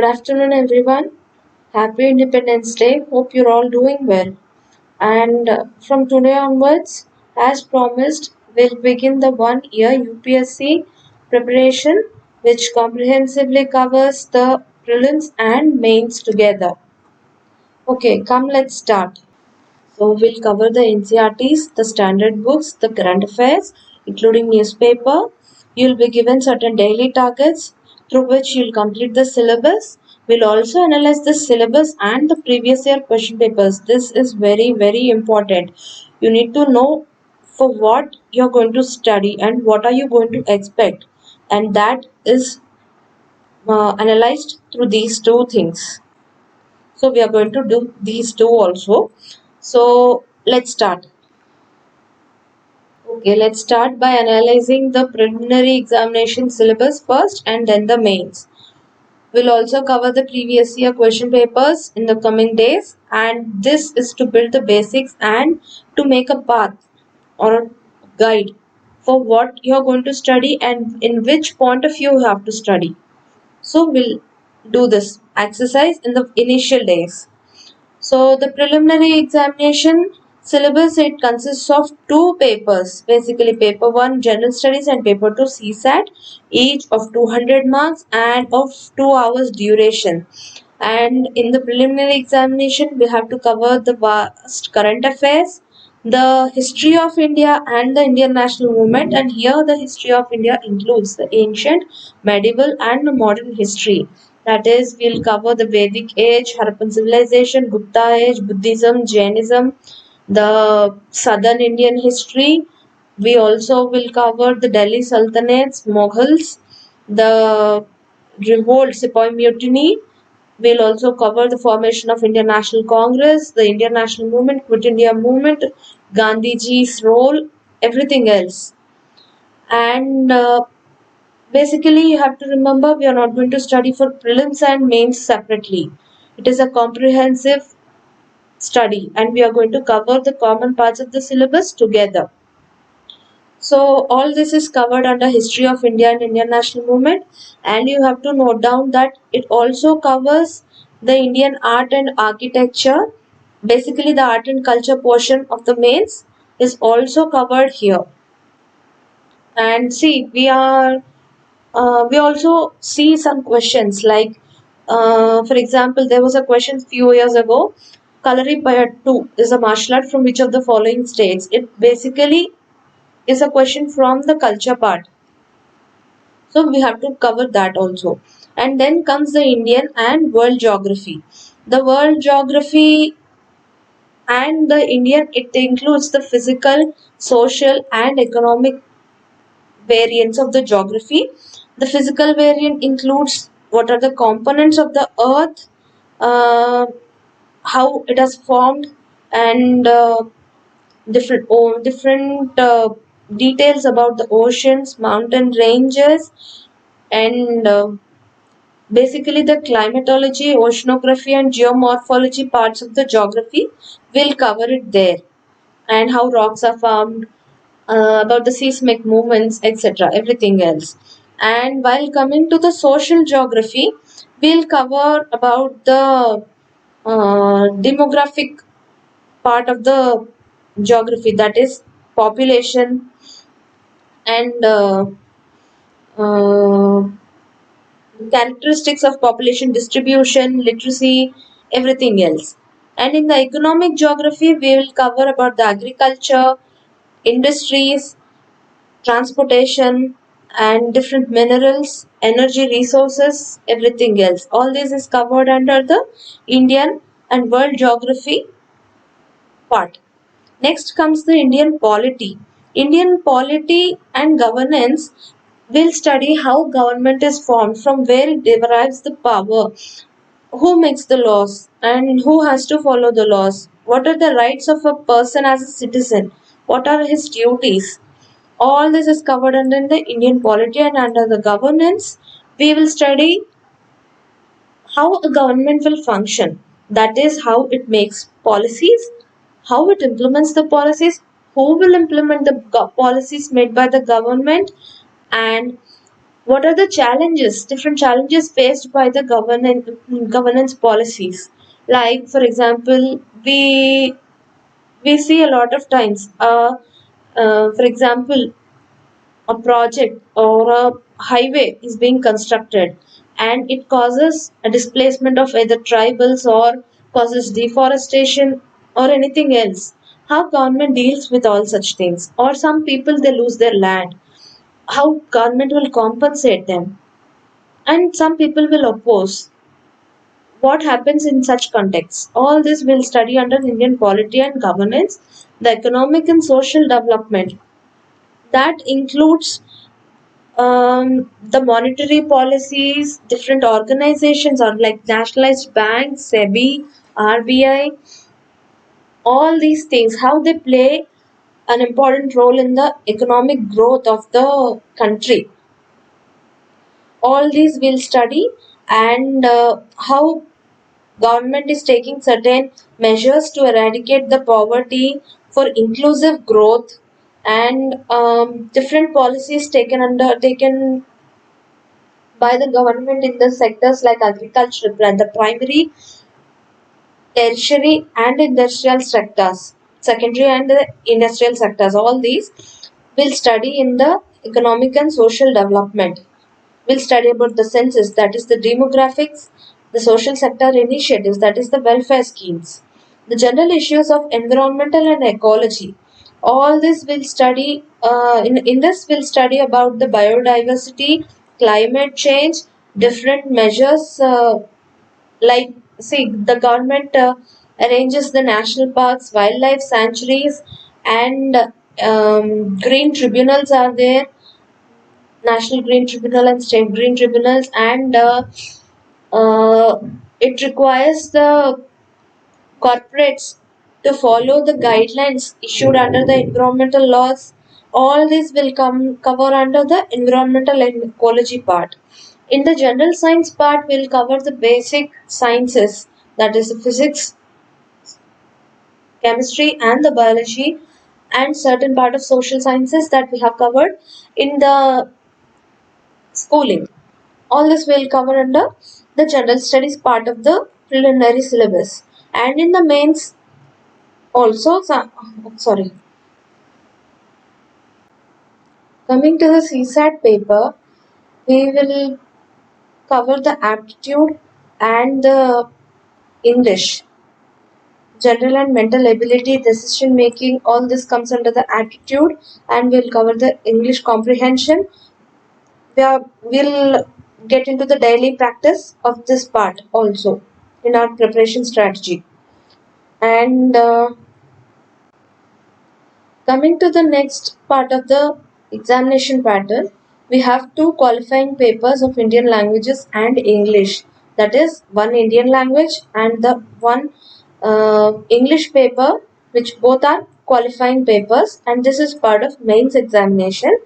Good afternoon, everyone. Happy Independence Day. Hope you're all doing well. And from today onwards, as promised, we'll begin the 1 year UPSC preparation, which comprehensively covers the prelims and mains together. Okay, come let's start. So we'll cover the NCRTs, the standard books, the current affairs, including newspaper. You'll be given certain daily targets through which you'll complete the syllabus. We'll also analyze the syllabus and the previous year question papers. This is very, very important. You need to know for what you're going to study and what are you going to expect. And that is analyzed through these two things. So we are going to do these two also. So let's start. Okay, let's start by analyzing the preliminary examination syllabus first and then the mains. We'll also cover the previous year question papers in the coming days, and this is to build the basics and to make a path or a guide for what you're going to study and in which point of view you have to study. So we'll do this exercise in the initial days. So the preliminary examination syllabus, it consists of two papers, basically paper 1 general studies and paper 2 CSAT, each of 200 marks and of 2 hours duration. And in the preliminary examination we have to cover the vast current affairs, the history of India and the Indian national movement, and here the history of India includes the ancient, medieval and the modern history. That is, we'll cover the Vedic age, Harappan civilization, Gupta age, Buddhism, Jainism, the southern Indian history. We also will cover the Delhi Sultanates, Mughals, the revolt, Sepoy Mutiny. We'll also cover the formation of Indian National Congress, the Indian National Movement, Quit India Movement, Gandhiji's role, everything else. And basically, you have to remember we are not going to study for prelims and mains separately. It is a comprehensive study and we are going to cover the common parts of the syllabus together. So all this is covered under history of India and Indian national movement, and you have to note down that it also covers the Indian art and architecture. Basically the art and culture portion of the mains is also covered here. And see, we also see some questions like, for example, there was a question few years ago. Kalari Payattu is a martial art from which of the following states? It basically is a question from the culture part. So we have to cover that also. And then comes the Indian and world geography. The world geography and the Indian, it includes the physical, social and economic variants of the geography. The physical variant includes what are the components of the earth, uh, how it has formed, and different details about the oceans, mountain ranges, and basically the climatology, oceanography, and geomorphology parts of the geography. We'll cover it there, and how rocks are formed, about the seismic movements, etc. Everything else. And while coming to the social geography, we'll cover about the demographic part of the geography, that is population and uh, characteristics of population distribution, literacy, everything else. And in the economic geography, we will cover about the agriculture, industries, transportation, and different minerals, energy resources, everything else. All this is covered under the Indian and world geography part. Next comes the Indian polity. Indian polity and governance will study how government is formed, from where it derives the power, who makes the laws, and who has to follow the laws. What are the rights of a person as a citizen? What are his duties? All this is covered under the Indian polity, and under the governance, we will study how a government will function. That is how it makes policies, how it implements the policies, who will implement the policies made by the government, and What are the challenges, different challenges faced by the governance policies? Like, for example, we see a lot of times, for example, a project or a highway is being constructed and it causes a displacement of either tribals or causes deforestation or anything else. How government deals with all such things? Or some people they lose their land. How government will compensate them? And some people will oppose. What happens in such contexts? All this we'll study under Indian polity and governance, the economic and social development. That includes the monetary policies, different organizations are like nationalized banks, SEBI, RBI, all these things, how they play an important role in the economic growth of the country. All these we'll study, and how government is taking certain measures to eradicate the poverty for inclusive growth, and different policies taken by the government in the sectors like agriculture, the primary, tertiary, and industrial sectors, secondary and the industrial sectors. All these will study in the economic and social development. We'll study about the census, that is the demographics, the social sector initiatives, that is the welfare schemes, the general issues of environmental and ecology. All this we'll study. In this, we'll study about the biodiversity, climate change, different measures. Like, see, the government arranges the national parks, wildlife sanctuaries, and green tribunals are there, National Green Tribunal and State Green Tribunals, and uh, it requires the corporates to follow the guidelines issued under the environmental laws. All this will come cover under the environmental and ecology part. In the general science part, we'll cover the basic sciences, that is physics, chemistry, and the biology, and certain part of social sciences that we have covered in the schooling. All this will cover under the general studies part of the preliminary syllabus. And in the mains also, sorry, coming to the CSAT paper, we will cover the aptitude and the English, general and mental ability, decision making. All this comes under the aptitude, and we'll cover the English comprehension. We'll get into the daily practice of this part also in our preparation strategy. And coming to the next part of the examination pattern, we have two qualifying papers of Indian languages and English. That is one Indian language and the one English paper, which both are qualifying papers, and this is part of mains examination.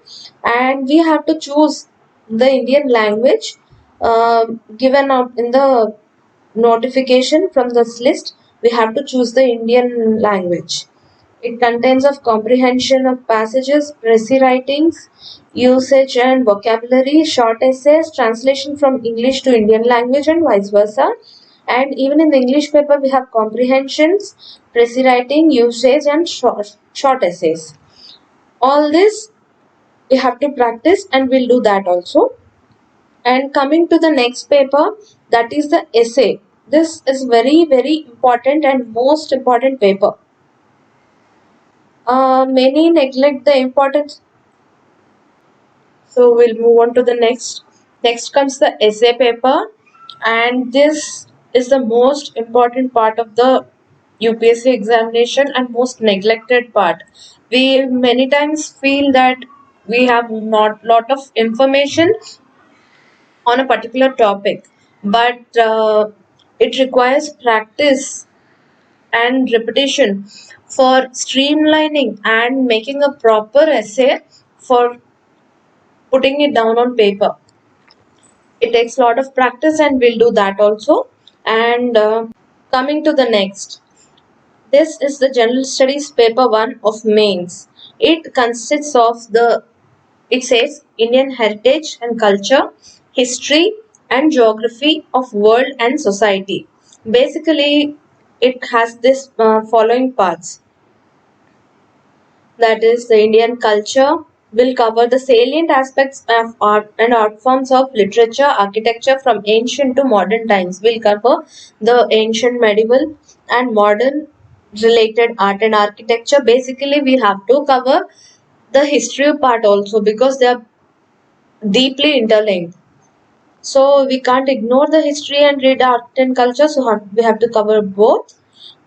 And we have to choose the Indian language given out in the notification from this list. We have to choose the Indian language. It contains of comprehension of passages, précis writings, usage and vocabulary, short essays, translation from English to Indian language and vice versa. And even in the English paper, we have comprehensions, précis writing, usage, and short essays. All this we have to practice, and we'll do that also. And coming to the next paper, that is the essay. This is very important and most important paper. Many neglect the importance. So we'll move on to the next. Next comes the essay paper, and this is the most important part of the UPSC examination and most neglected part. We many times feel that we have not lot of information on a particular topic, but it requires practice and repetition for streamlining and making a proper essay for putting it down on paper. It takes a lot of practice, and we'll do that also. And coming to the next, this is the general studies paper 1 of mains. It consists of the It says Indian heritage and culture, history and geography of world and society. Basically, it has this following parts. That is, the Indian culture will cover the salient aspects of art and art forms of literature, architecture from ancient to modern times. We'll cover the ancient, medieval, and modern related art and architecture. Basically, we have to cover the history part also because they are deeply interlinked. So we can't ignore the history and read art and culture. So we have to cover both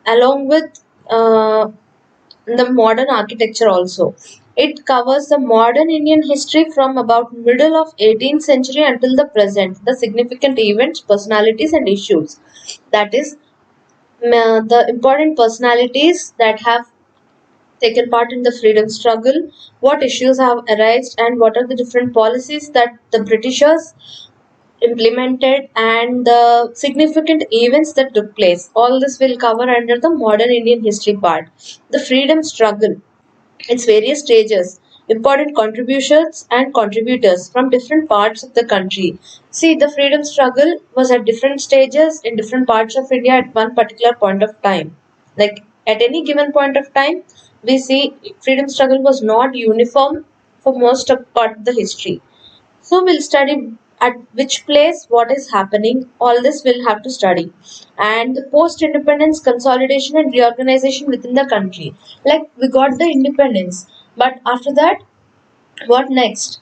along with the modern architecture also. It covers the modern Indian history from about middle of 18th century until the present, the significant events, personalities and issues. That is the important personalities that have taken part in the freedom struggle, what issues have arisen and what are the different policies that the Britishers implemented and the significant events that took place. All this will cover under the modern Indian history part. The freedom struggle, its various stages, important contributions and contributors from different parts of the country. See, the freedom struggle was at different stages in different parts of India at one particular point of time. Like at any given point of time, we see freedom struggle was not uniform for most of part of the history. So we'll study at which place what is happening. All this we'll have to study. And the post-independence consolidation and reorganization within the country. Like we got the independence, but after that, what next?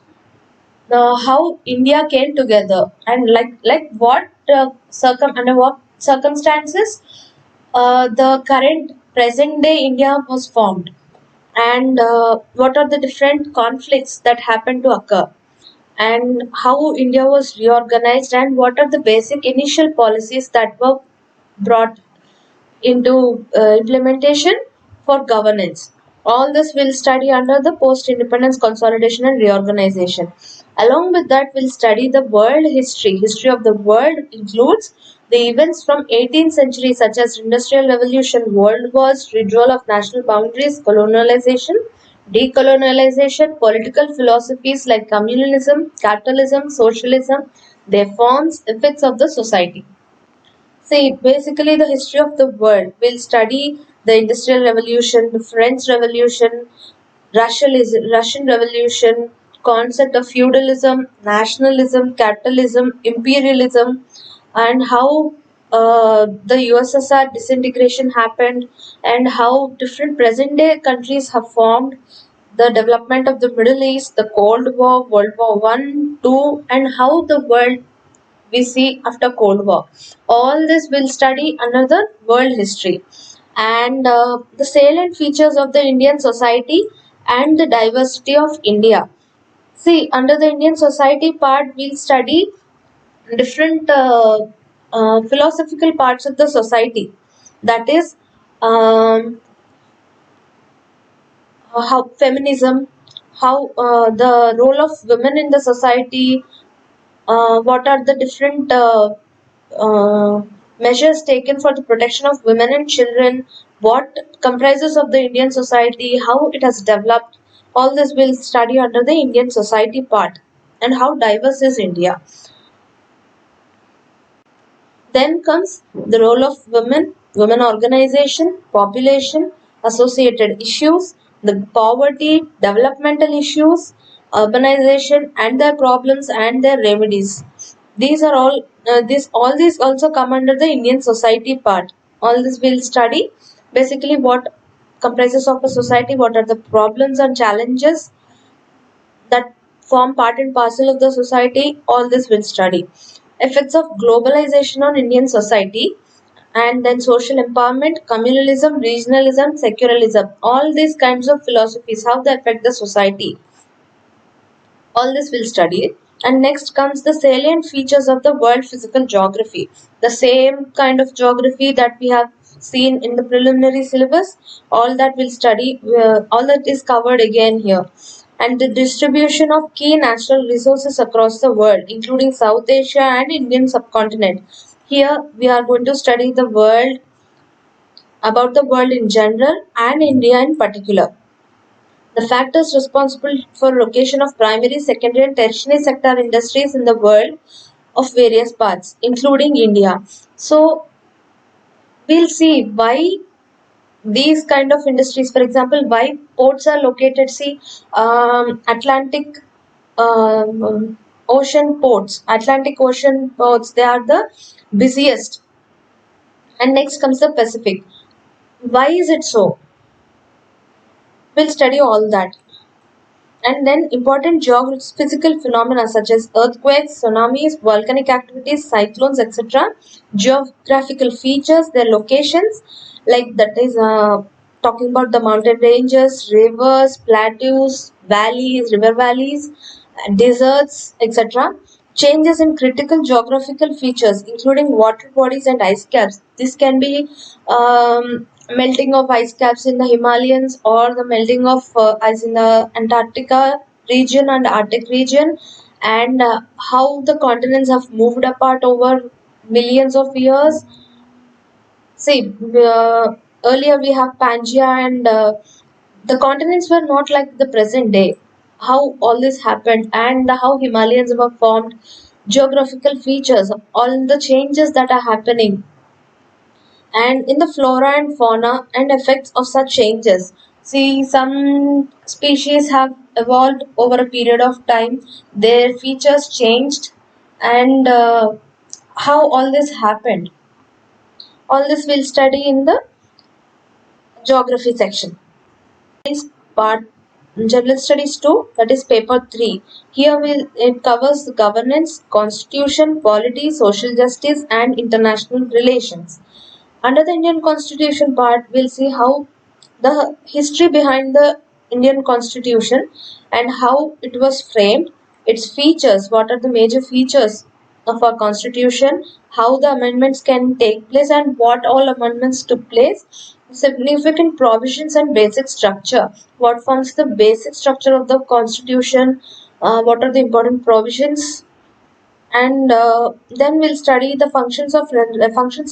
How India came together and like what under what circumstances the current present day India was formed, and what are the different conflicts that happened to occur, and how India was reorganized, and what are the basic initial policies that were brought into implementation for governance. All this we'll study under the post-independence consolidation and reorganization. Along with that, we'll study the world history. History of the world includes the events from 18th century such as industrial revolution, world wars, withdrawal of national boundaries, colonialization, decolonialization, political philosophies like communalism, capitalism, socialism, their forms, effects of the society. See, basically the history of the world. We'll study the Industrial Revolution, the French Revolution, Russian Revolution, concept of feudalism, nationalism, capitalism, imperialism, and how the USSR disintegration happened, and how different present day countries have formed, the development of the Middle East, the Cold War, World War One, Two, and how the world we see after Cold War. All this will study under the world history, and the salient features of the Indian society and the diversity of India. See, under the Indian society part, we'll study different philosophical parts of the society. That is, um, how feminism, how the role of women in the society, what are the different uh, measures taken for the protection of women and children, what comprises of the Indian society, how it has developed. All this will study under the Indian society part, and how diverse is India. Then comes the role of women, women organization, population, associated issues, the poverty, developmental issues, urbanization, and their problems and their remedies. These are all these also come under the Indian society part. All this will study basically what comprises of a society, what are the problems and challenges that form part and parcel of the society. All this will study effects of globalization on Indian society, and then social empowerment, communalism, regionalism, secularism. All these kinds of philosophies, how they affect the society. All this we'll study it. And next comes the salient features of the world physical geography. The same kind of geography that we have seen in the preliminary syllabus, all that we'll study, all that is covered again here. And the distribution of key natural resources across the world, including South Asia and Indian subcontinent. Here we are going to study the world, about the world in general and India in particular. The factors responsible for location of primary, secondary, and tertiary sector industries in the world of various parts, including India. So we'll see why these kind of industries, for example, why ports are located. See, Atlantic ocean ports, Atlantic Ocean ports, they are the busiest. And next comes the Pacific. Why is it so? We'll study all that. And then important geophysical phenomena such as earthquakes, tsunamis, volcanic activities, cyclones, etc. Geographical features, their locations, like that is talking about the mountain ranges, rivers, plateaus, valleys, river valleys, deserts, etc. Changes in critical geographical features, including water bodies and ice caps. This can be melting of ice caps in the Himalayas or the melting of ice in the Antarctica region and Arctic region, and how the continents have moved apart over millions of years. See, earlier we have Pangea, and the continents were not like the present day. How all this happened and how Himalayas were formed, geographical features, all the changes that are happening, and in the flora and fauna and effects of such changes. See, some species have evolved over a period of time, their features changed, and how all this happened. All this we'll study in the geography section. Is part General Studies 2, that is paper 3. Here it covers the governance, constitution, polity, social justice, and international relations. Under the Indian Constitution part, we'll see how the history behind the Indian Constitution and how it was framed, its features, what are the major features of our Constitution, how the amendments can take place, and what all amendments took place, significant provisions and basic structure, what forms the basic structure of the Constitution, what are the important provisions, and then we'll study the functions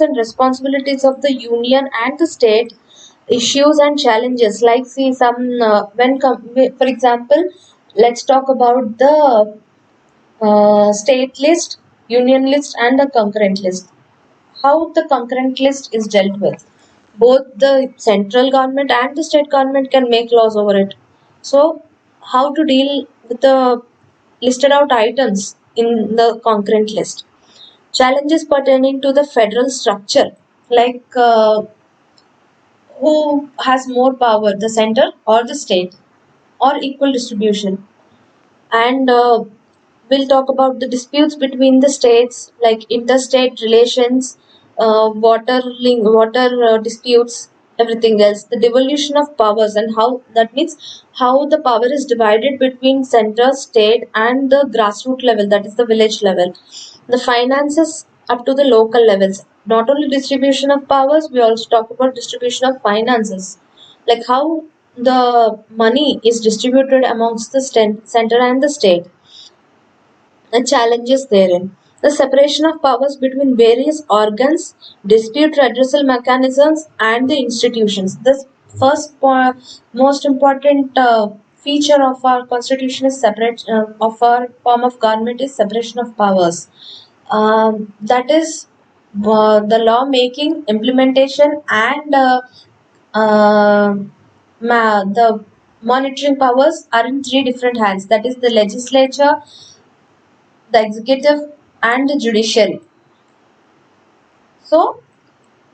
and responsibilities of the union and the state, issues and challenges, like see some for example, let's talk about the state list, union list, and the concurrent list. How the concurrent list is dealt with, both the central government and the state government can make laws over it. So how to deal with the listed out items in the concurrent list. Challenges pertaining to the federal structure, like who has more power, the center or the state, or equal distribution. And we'll talk about the disputes between the states, like interstate relations, water disputes, everything else. The devolution of powers, and how that means how the power is divided between center, state, and the grassroots level, that is the village level. The finances up to the local levels. Not only distribution of powers, we also talk about distribution of finances, like how the money is distributed amongst the center and the state, and challenges therein. The separation of powers between various organs, dispute redressal mechanisms, and the institutions. The first most important feature of our constitution is separate of our form of government is separation of powers. That is the law making, implementation, and the monitoring powers are in three different hands, that is the legislature, the executive, and the judiciary. So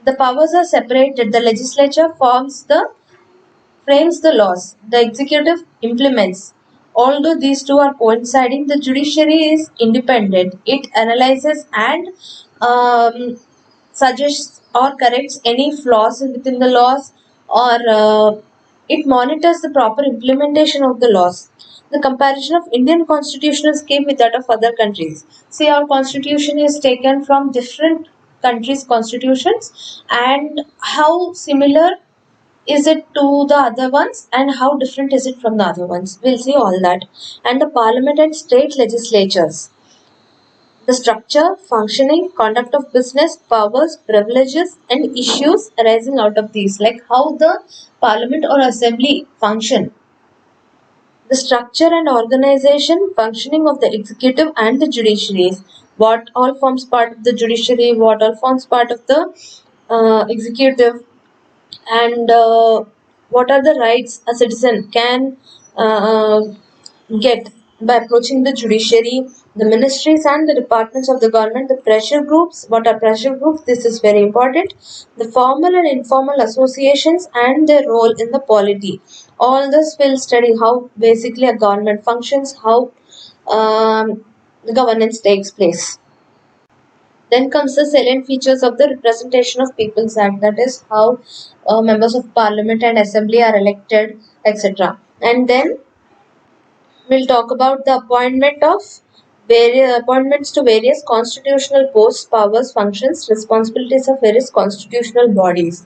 the powers are separated. The legislature frames the laws, the executive implements. Although these two are coinciding, the judiciary is independent. It analyzes and suggests or corrects any flaws within the laws, or it monitors the proper implementation of the laws. The comparison of Indian constitutional scheme with that of other countries. See, our constitution is taken from different countries' constitutions, and how similar is it to the other ones, and how different is it from the other ones. We'll see all that. And the parliament and state legislatures, the structure, functioning, conduct of business, powers, privileges, and issues arising out of these, like how the parliament or assembly function, The structure and organization functioning of the executive and the judiciaries. What all forms part of the judiciary, what all forms part of the executive, and what are the rights a citizen can uh, get by approaching the judiciary, the ministries and the departments of the government, the pressure groups. What are pressure groups? This is very important. The formal and informal associations and their role in the polity. All this will study how basically a government functions, how the governance takes place. Then comes the salient features of the Representation of People's Act, that is how members of parliament and assembly are elected, etc. And then we'll talk about the appointment of various appointments to various constitutional posts, powers, functions, responsibilities of various constitutional bodies.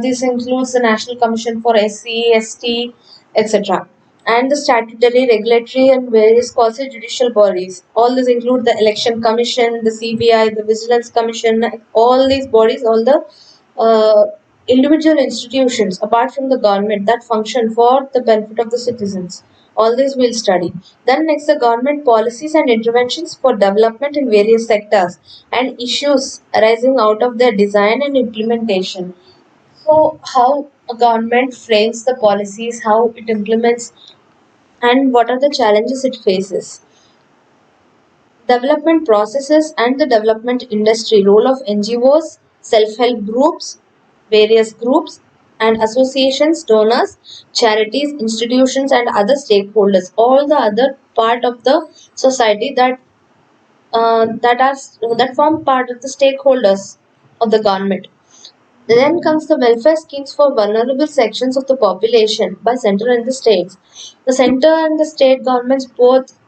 This includes the National Commission for SC, ST, etc. And the statutory, regulatory, and various quasi judicial bodies. All these include the Election Commission, the CBI, the Vigilance Commission, all these bodies, all the uh, individual institutions apart from the government that function for the benefit of the citizens. All this we'll study. Then next, the government policies and interventions for development in various sectors and issues arising out of their design and implementation. So how a government frames the policies, how it implements, and what are the challenges it faces. Development processes and the development industry, role of NGOs, self-help groups, various groups and associations, donors, charities, institutions and other stakeholders, all the other part of the society that form part of the stakeholders of the government. Then comes the welfare schemes for vulnerable sections of the population by center and the states. The center and the state governments both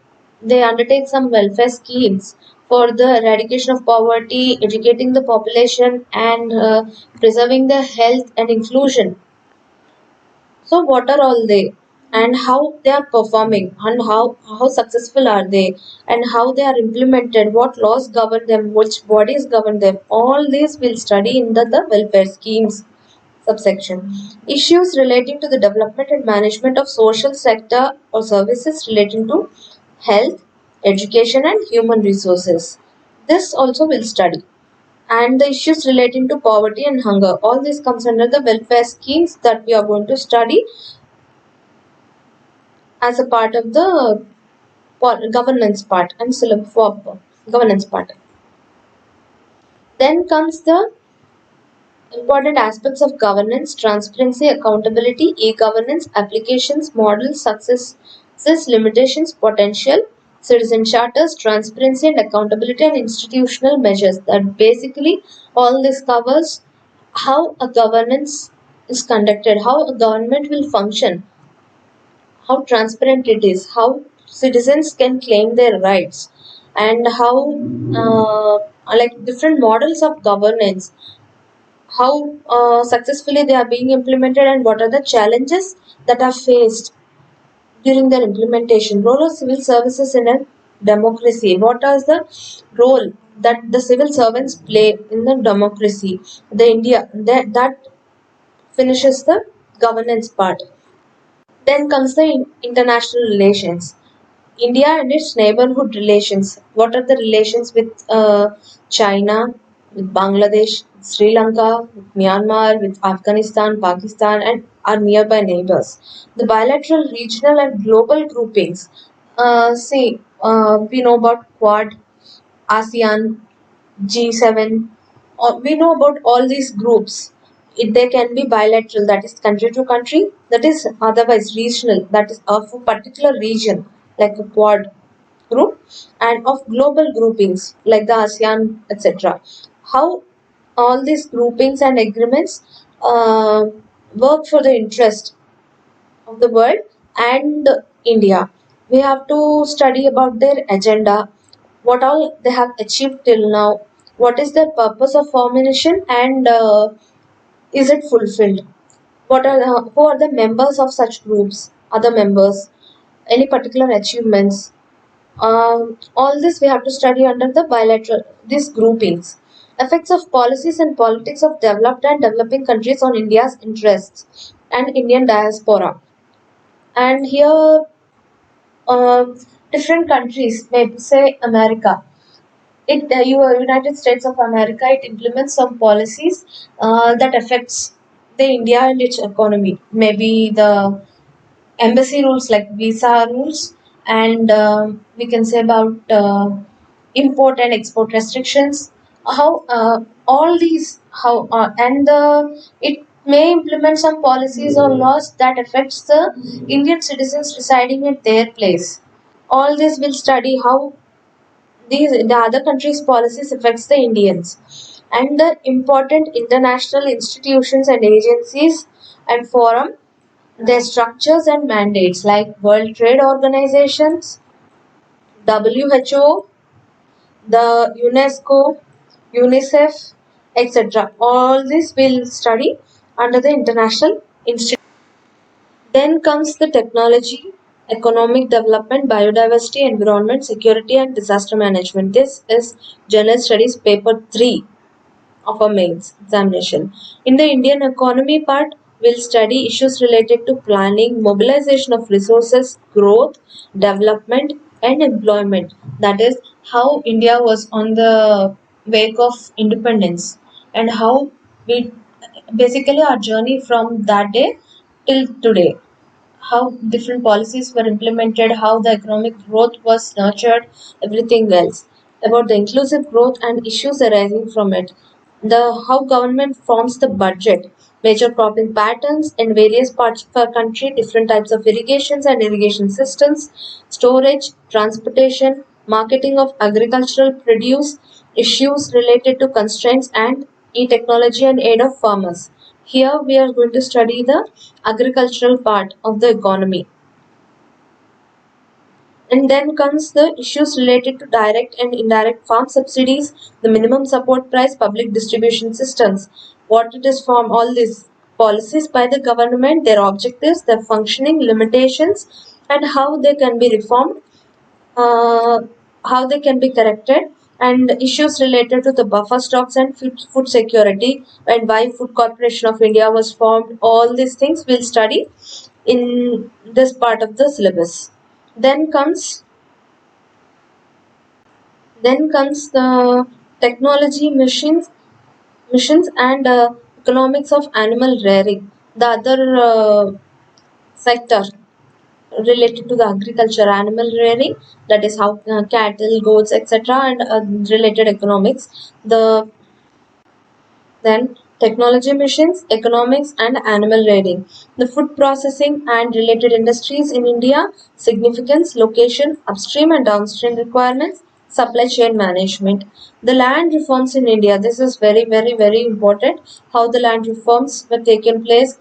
they undertake some welfare schemes for the eradication of poverty, educating the population, and preserving their health and inclusion. So, what are all they, and how they are performing, and how successful are they, and how they are implemented? What laws govern them? Which bodies govern them? All these we'll study in the welfare schemes subsection. Issues relating to the development and management of social sector or services relating to health, education, and human resources. This also will study. And the issues relating to poverty and hunger. All this comes under the welfare schemes that we are going to study as a part of the governance part and syllabus for governance part. Then comes the important aspects of governance, transparency, accountability, e-governance, applications, models, successes, limitations, potential, citizen charters, transparency and accountability and institutional measures. That basically all this covers how a governance is conducted, how a government will function, how transparent it is, how citizens can claim their rights, and how like different models of governance, how successfully they are being implemented, and what are the challenges that are faced during their implementation. Role of civil services in a democracy. What is the role that the civil servants play in the democracy? The India that finishes the governance part. Then comes the international relations. India and its neighborhood relations. What are the relations with China, with Bangladesh, Sri Lanka, with Myanmar, with Afghanistan, Pakistan, and our nearby neighbors? The bilateral, regional, and global groupings. We know about Quad, ASEAN, G7. We know about all these groups. They can be bilateral, that is country to country, that is otherwise regional, that is of a particular region, like a Quad group, and of global groupings like the ASEAN, etc. How all these groupings and agreements work for the interest of the world and India. We have to study about their agenda, what all they have achieved till now, what is their purpose of formation, and is it fulfilled? What are who are the members of such groups? Other members, any particular achievements? All this we have to study under the bilateral these groupings. Effects of policies and politics of developed and developing countries on India's interests and Indian diaspora. And here different countries, maybe say America. United States of America, it implements some policies that affects the India and its economy. Maybe the embassy rules like visa rules, and we can say about import and export restrictions. How all these how and it may implement some policies or laws that affects the Indian citizens residing at their place. All this will study how the other countries' policies affects the Indians, and the important international institutions and agencies and forum, their structures and mandates like World Trade Organizations, WHO, the UNESCO, UNICEF, etc. All this will study under the international institute. Then comes the technology, economic development, biodiversity, environment, security, and disaster management. This is General Studies Paper 3 of a mains examination. In the Indian economy part, we'll study issues related to planning, mobilization of resources, growth, development, and employment. That is how India was on the wake of independence, and how we basically our journey from that day till today, how different policies were implemented, how the economic growth was nurtured, everything else about the inclusive growth and issues arising from it. The how government forms the budget, major cropping patterns in various parts of our country, different types of irrigations and irrigation systems, storage, transportation, marketing of agricultural produce, issues related to constraints and e-technology and aid of farmers. Here we are going to study the agricultural part of the economy. And then comes the issues related to direct and indirect farm subsidies, the minimum support price, public distribution systems, what it is from all these policies by the government, their objectives, their functioning, limitations, and how they can be reformed, uh, how they can be corrected, and issues related to the buffer stocks and food security, and why Food Corporation of India was formed. All these things we'll study in this part of the syllabus. Then comes the technology missions and economics of animal rearing. The other sector related to the agriculture, animal rearing, that is how cattle, goats, etc., and related economics. Then technology missions, economics, and animal rearing. The food processing and related industries in India, significance, location, upstream and downstream requirements, supply chain management. The land reforms in India. This is very, very, very important. How the land reforms were taken place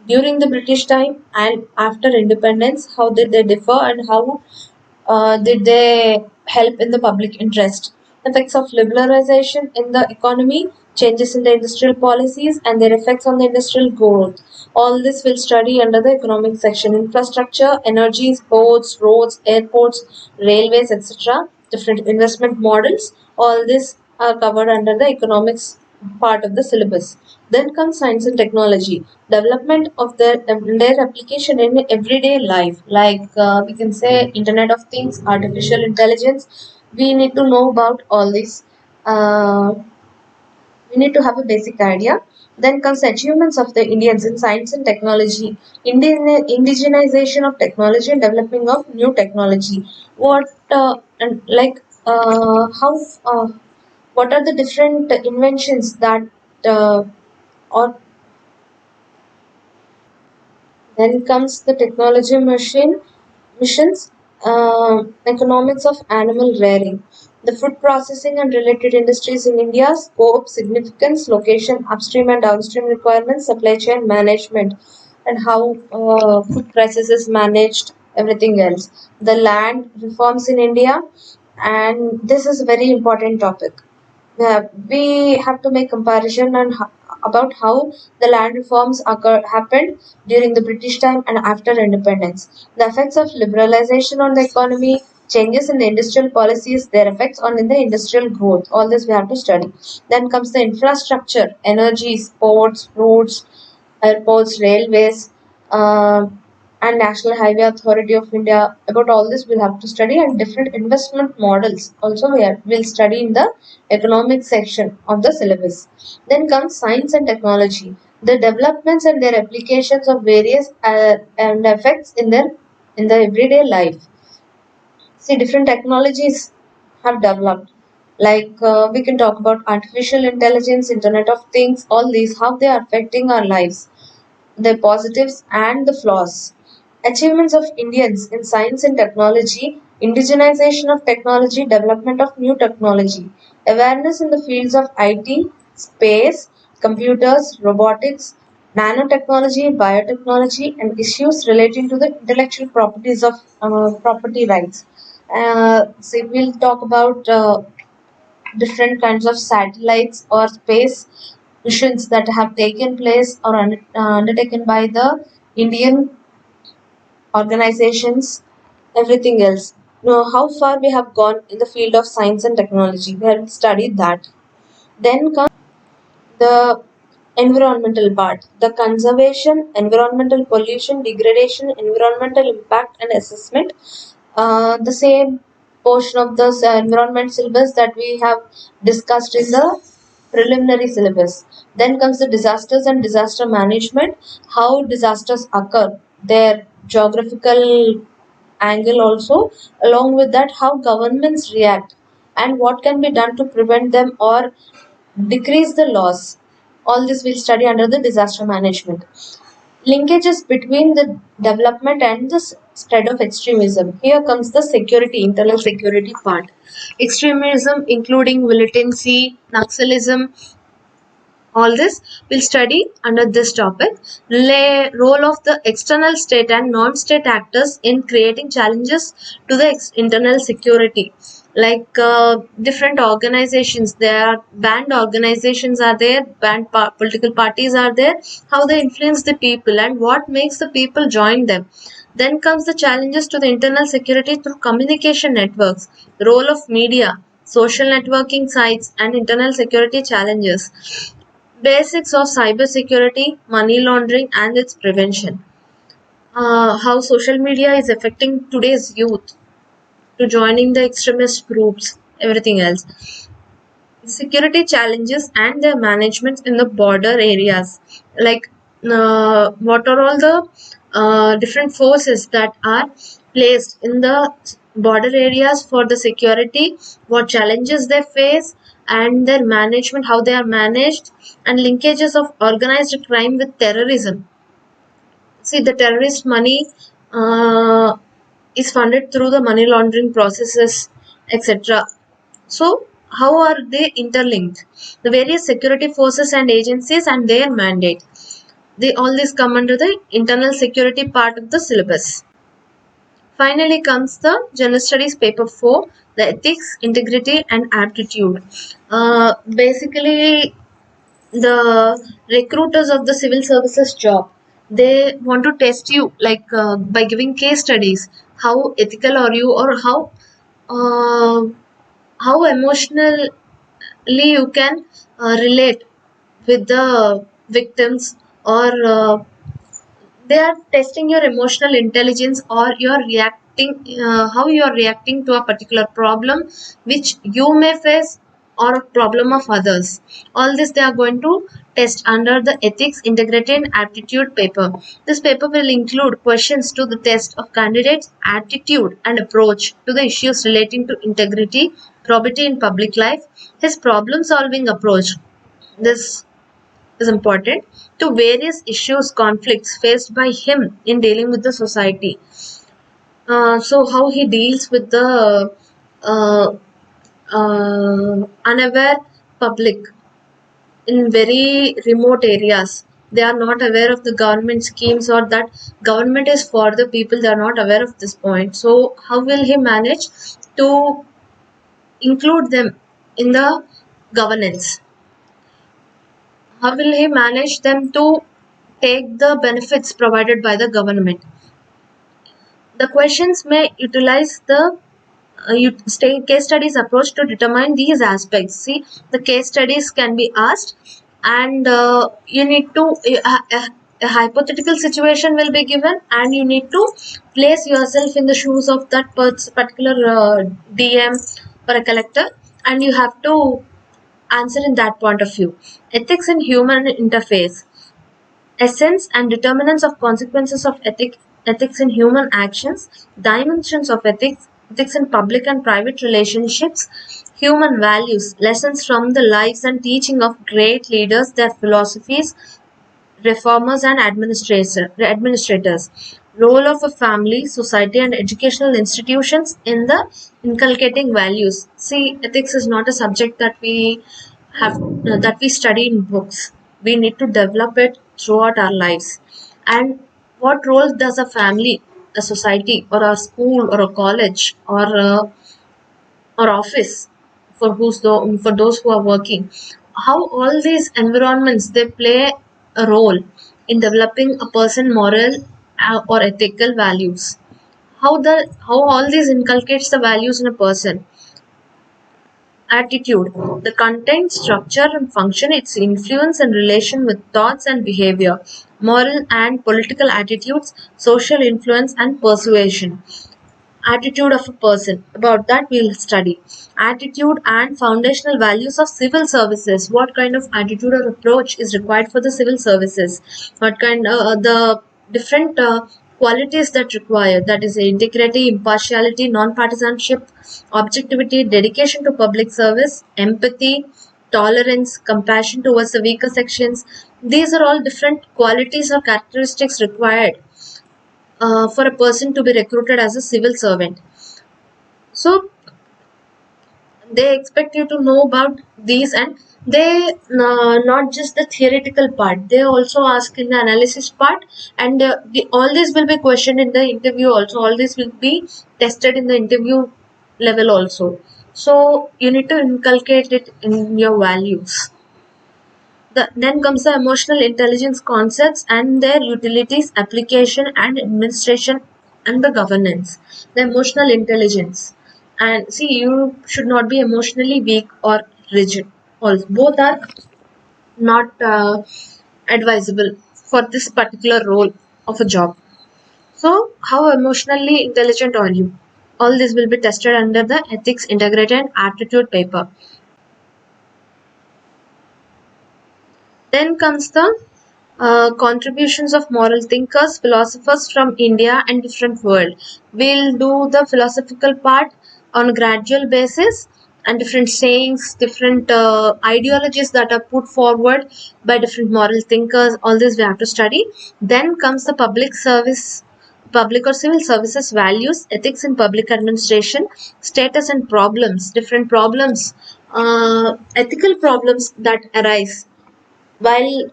during the British time and after independence. How did they differ, and how did they help in the public interest? Effects of liberalization in the economy, changes in the industrial policies, and their effects on the industrial growth. All this will study under the economic section. Infrastructure, energy, ports, roads, airports, railways, etc. Different investment models. All this are covered under the economics part of the syllabus. Then comes science and technology, development of their application in everyday life, like we can say Internet of Things, artificial intelligence. We need to know about all this. Uh, we need to have a basic idea. Then comes achievements of the Indians in science and technology, indigenization of technology and developing of new technology. What and like how what are the different inventions that or then comes the technology missions, economics of animal rearing, the food processing and related industries in India, scope, significance, location, upstream and downstream requirements, supply chain management, and how food prices is managed, everything else. The land reforms in India, and this is a very important topic. We have to make comparison on about how the land reforms happened during the British time and after independence. The effects of liberalization on the economy, changes in the industrial policies, their effects on in the industrial growth. All this we have to study. Then comes the infrastructure, energy, sports, roads, airports, railways. Uh, and National Highway Authority of India. About all this, we'll have to study, and different investment models. Also, we'll study in the economic section of the syllabus. Then comes science and technology, the developments and their applications of various and effects in the everyday life. See, different technologies have developed. Like we can talk about artificial intelligence, Internet of Things, all these, how they are affecting our lives, their positives and the flaws. Achievements of Indians in science and technology, indigenization of technology, development of new technology, awareness in the fields of IT, space, computers, robotics, nanotechnology, biotechnology, and issues relating to the intellectual properties of property rights. So we'll talk about different kinds of satellites or space missions that have taken place or undertaken by the Indian organizations, everything else. Now, how far we have gone in the field of science and technology, we have studied that. Then comes the environmental part, the conservation, environmental pollution, degradation, environmental impact and assessment. The same portion of the environment syllabus that we have discussed in the preliminary syllabus. Then comes the disasters and disaster management, how disasters occur, their geographical angle also, along with that how governments react and what can be done to prevent them or decrease the loss. All this we'll study under the disaster management. Linkages between the development and the spread of extremism. Here comes the security, internal security part. Extremism including militancy, Naxalism, all this we'll study under this topic. Role of the external state and non-state actors in creating challenges to the internal security. Like different organizations, there are banned organizations are there, banned political parties are there, how they influence the people and what makes the people join them. Then comes the challenges to the internal security through communication networks, role of media, social networking sites, and internal security challenges. Basics of cybersecurity, money laundering, and its prevention. How social media is affecting today's youth to joining the extremist groups, everything else. Security challenges and their management in the border areas. Like what are all the different forces that are placed in the border areas for the security, what challenges they face, and their management, how they are managed, and linkages of organized crime with terrorism. See, the terrorist money is funded through the money laundering processes, etc. So, how are they interlinked? The various security forces and agencies and their mandate. They all these come under the internal security part of the syllabus. Finally comes the General Studies paper 4, the ethics, integrity and aptitude. Basically, the recruiters of the civil services job, they want to test you like by giving case studies, how ethical are you, or uh, how emotionally you can relate with the victims, or they are testing your emotional intelligence, or your reacting, how you are reacting to a particular problem which you may face, or a problem of others. All this they are going to test under the ethics, integrity and aptitude paper. This paper will include questions to the test of candidates attitude and approach to the issues relating to integrity, probity in public life, his problem solving approach. This is important, to various issues, conflicts faced by him in dealing with the society. So how he deals with the uh, unaware public in very remote areas. They are not aware of the government schemes, or that government is for the people. They are not aware of this point. So how will he manage to include them in the governance? How will he manage them to take the benefits provided by the government? The questions may utilize the case studies approach to determine these aspects. See, the case studies can be asked, and you need to a hypothetical situation will be given, and you need to place yourself in the shoes of that particular DM or a collector, and you have to answer in that point of view. Ethics in human interface. Essence and determinants of consequences of ethics in human actions, dimensions of ethics in public and private relationships, human values, lessons from the lives and teaching of great leaders, their philosophies, reformers and administrators, role of a family, society and educational institutions in the inculcating values. See, ethics is not a subject that we have that we study in books. We need to develop it throughout our lives. And what role does a family, a society, or a school, or a college, or office for those who are working, how all these environments they play a role in developing a person moral or ethical values, how all these inculcates the values in a person. Attitude, the content, structure and function, its influence and relation with thoughts and behavior. Moral and political attitudes, social influence and persuasion. Attitude of a person, about that we'll study. Attitude and foundational values of civil services, what kind of attitude or approach is required for the civil services, what kind the different qualities that require, that is integrity, impartiality, non-partisanship, objectivity, dedication to public service, empathy, tolerance, compassion towards the weaker sections. These are all different qualities or characteristics required for a person to be recruited as a civil servant. So they expect you to know about these, and they not just the theoretical part, they also ask in the analysis part, and all this will be questioned in the interview also, all this will be tested in the interview level also. So you need to inculcate it in your values. Then comes the emotional intelligence concepts and their utilities, application and administration, and the governance. The emotional intelligence. And see, you should not be emotionally weak or rigid. Also, both are not advisable for this particular role of a job. So, how emotionally intelligent are you? All this will be tested under the ethics integrated aptitude paper. Then comes the contributions of moral thinkers, philosophers from India and different world. We'll do the philosophical part on a gradual basis, and different sayings, different ideologies that are put forward by different moral thinkers. All this we have to study. Then comes the public or civil services values, ethics in public administration, status and problems, different problems, ethical problems that arise while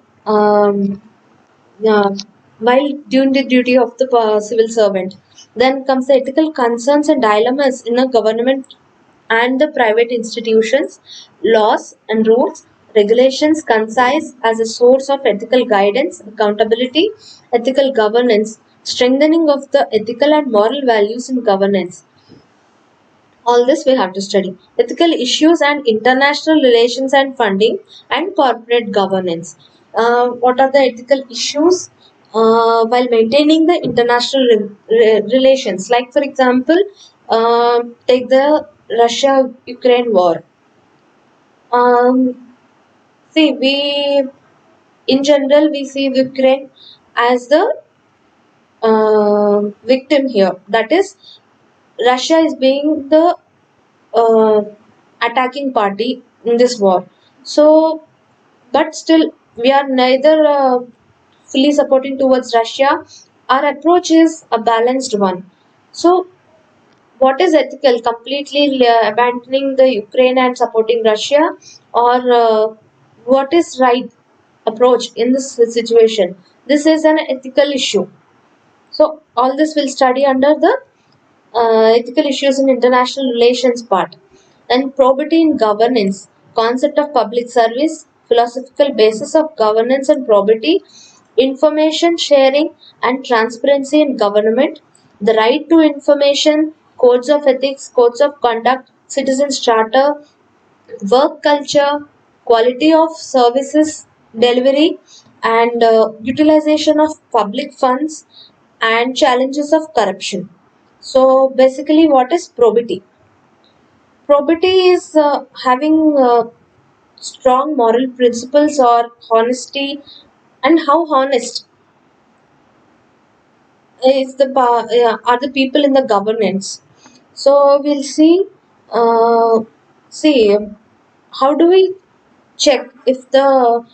yeah, while doing the duty of the civil servant. Then comes the ethical concerns and dilemmas in a government and the private institutions, laws and rules, regulations concise as a source of ethical guidance, accountability, ethical governance, strengthening of the ethical and moral values in governance. All this we have to study. Ethical issues and international relations and funding and corporate governance. What are the ethical issues while maintaining the international relations, like for example, take the Russia Ukraine war. See, we in general we see Ukraine as the victim here, that is Russia is being the uh, attacking party in this war. So, but still, we are neither fully supporting towards Russia. Our approach is a balanced one. So, what is ethical? Completely abandoning the Ukraine and supporting Russia, or what is right approach in this situation? This is an ethical issue. So, all this will study under the ethical issues in international relations part. And probity in governance, concept of public service, philosophical basis of governance and probity, information sharing and transparency in government, the right to information, codes of ethics, codes of conduct, citizens charter, work culture, quality of services delivery, and utilization of public funds and challenges of corruption. So basically, what is probity? Probity is having strong moral principles or honesty, and how honest are the people in the governance. So we'll uh, see how do we check if the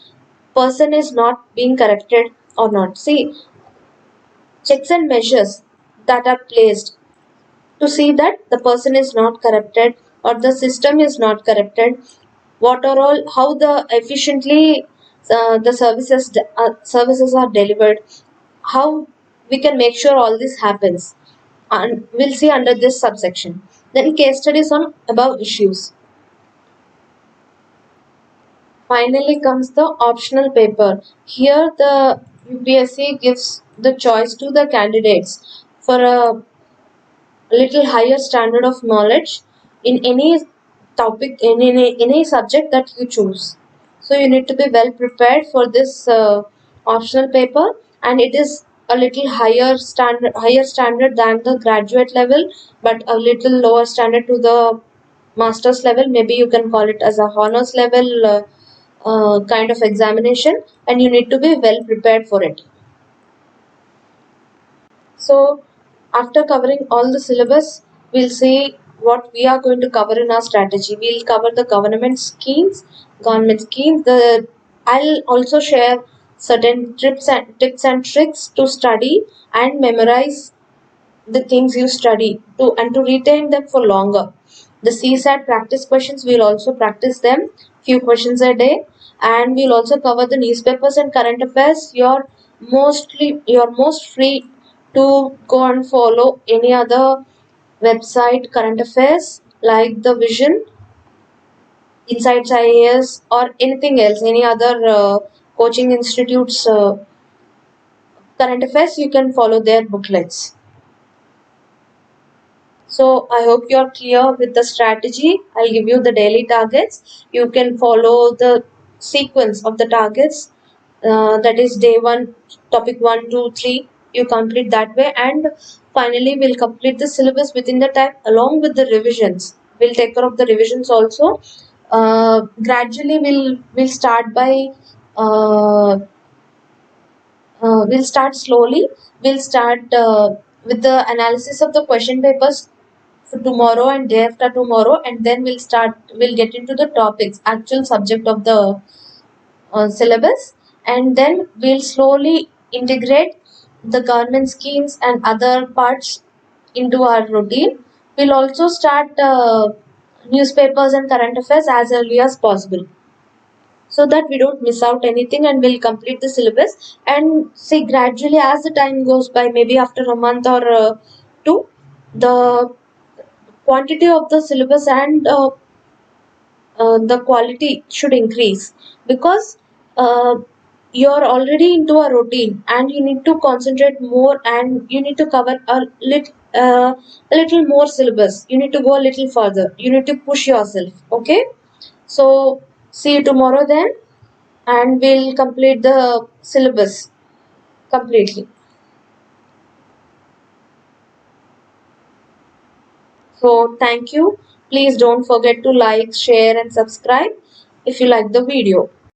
person is not being corrected or not. See, checks and measures that are placed to see that the person is not corrupted or the system is not corrupted, what are all, how the efficiently the services are delivered, how we can make sure all this happens, and we'll see under this subsection. Then case studies on above issues. Finally comes the optional paper. Here the UPSC gives the choice to the candidates for a little higher standard of knowledge in any topic, in any subject that you choose. So you need to be well prepared for this optional paper, and it is a little higher standard than the graduate level, but a little lower standard to the master's level. Maybe you can call it as a honors level kind of examination, and you need to be well prepared for it. So, after covering all the syllabus, we'll see what we are going to cover in our strategy. We'll cover the government schemes. I'll also share certain tips and tricks to study and memorize the things you study to and to retain them for longer. The CSAT practice questions, we'll also practice them few questions a day, and we'll also cover the newspapers and current affairs. You're most free to go and follow any other website current affairs like the Vision, Insights IAS, or anything else, any other coaching institutes current affairs. You can follow their booklets. So I hope you're clear with the strategy. I'll give you the daily targets. You can follow the sequence of the targets. That is day one, topic 1, 2, 3. You complete that way, and finally we'll complete the syllabus within the time along with the revisions. We'll take care of the revisions also. Gradually, we'll start by uh, we'll start slowly. We'll start with the analysis of the question papers for tomorrow and day after tomorrow, and then we'll get into the topics, actual subject of the syllabus, and then we'll slowly integrate the government schemes and other parts into our routine. We'll also start newspapers and current affairs as early as possible, so that we don't miss out anything, and we'll complete the syllabus. And see, gradually as the time goes by, maybe after a month or two, the quantity of the syllabus and the quality should increase, because uh, you're already into a routine and you need to concentrate more, and you need to cover a little more syllabus. You need to go a little further, you need to push yourself. Okay, so see you tomorrow then, and we'll complete the syllabus completely. So thank you. Please don't forget to like, share, and subscribe if you like the video.